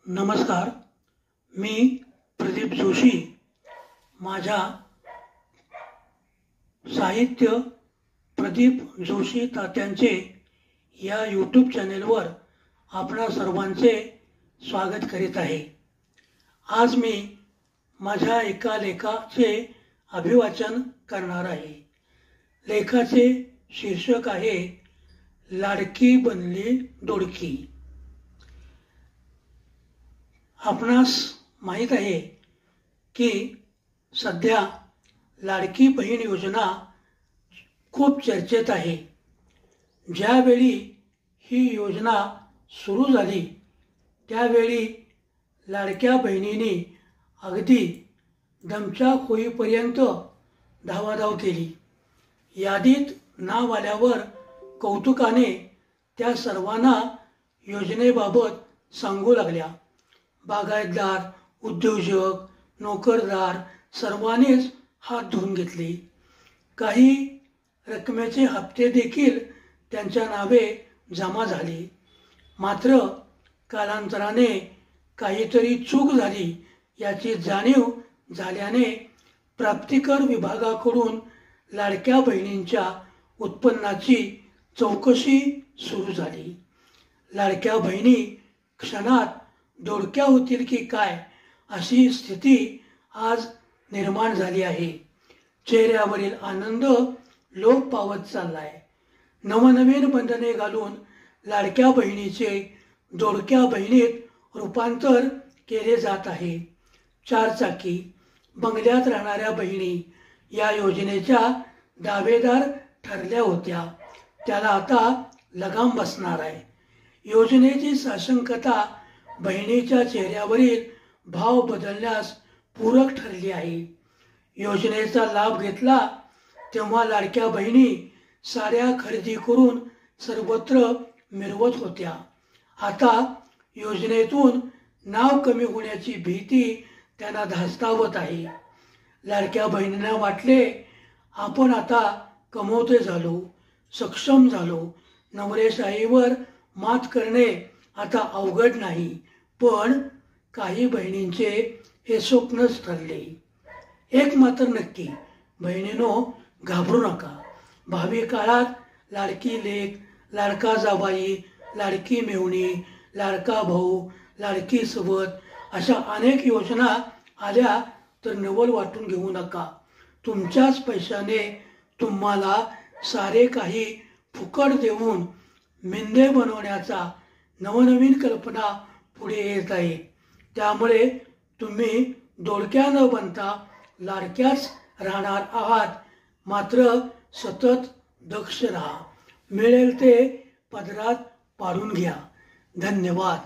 नमस्कार. मी प्रदीप जोशी. माझ्या साहित्य प्रदीप जोशी तात्यांचे या यूट्यूब चॅनेलवर आपणा सर्वांचे स्वागत करीत आहे. आज मी माझ्या एका लेखाचे अभिवाचन करणार आहे. लेखाचे शीर्षक आहे लाडकी बनली दोडकी. आपणास माहीत आहे की सध्या लाडकी बहीण योजना खूप चर्चेत आहे. ज्यावेळी ही योजना सुरू झाली त्यावेळी लाडक्या बहिणींनी अगदी दमछाक होईपर्यंत धावाधाव केली. यादीत नाव आल्यावर कौतुकाने त्या सर्वांना योजनेबाबत सांगू लागल्या. बागायतदार, उद्योजक, नोकरदार सर्वांनीच हात धुवून घेतले. काही रकमेचे हप्ते देखील त्यांच्या नावे जमा झाले. मात्र कालांतराने काहीतरी चूक झाली याची जाणीव झाल्याने प्राप्तिकर विभागाकडून लाडक्या बहिणींच्या उत्पन्नाची चौकशी सुरू झाली. लाडक्या बहिणी क्षणात दोडक्या होतील की काय अशी स्थिती आज निर्माण झाली आहे. चेहऱ्यावरील आनंद लोप पावत चाललाय. नवनवीन बंधने घालून लाडक्या बहिणीचे दोडक्या बहिणीत रूपांतर केले जात आहे. चारचाकी बंगल्यात राहणाऱ्या बहिणी या योजनेच्या दावेदार ठरल्या होत्या. त्याला आता लगाम बसणार आहे. योजनेची साशंकता बहिणीच्या चेहऱ्यावरील भाव बदलण्यास पूरक ठरली आहे. योजनेचा लाभ घेतला तेव्हा लाडक्या बहिणी साड्या खरेदी करून सर्वत्र मिरवत होत्या. आता योजनेतून नाव कमी होण्याची भीती त्यांना धास्तावत आहे. लाडक्या बहिणींना वाटले आपण आता कमवते झालो, सक्षम झालो, नवरेशाहीवर मात करणे आता अवघड नाही. पण काही बहिणींचे हे स्वप्नच ठरले. एक मात्र नक्की, बहिणीनो घाबरू नका. भावी काळात लाडकी लेक, लाडका जाबाई, लाडकी मेहुणी, लाडका भाऊ, लाडकी सवत अशा अनेक योजना आल्या तर नवल वाटून घेऊ नका. तुमच्याच पैशाने तुम्हाला सारे काही फुकट देऊन मिंदे बनवण्याचा नवनवीन कल्पना पुढे येत आहे. त्यामुळे तुम्ही दोडक्या न बनता लाडक्याच राहणार आहात. मात्र सतत दक्ष राहा. मिळेल ते पदरात पाडून घ्या. धन्यवाद.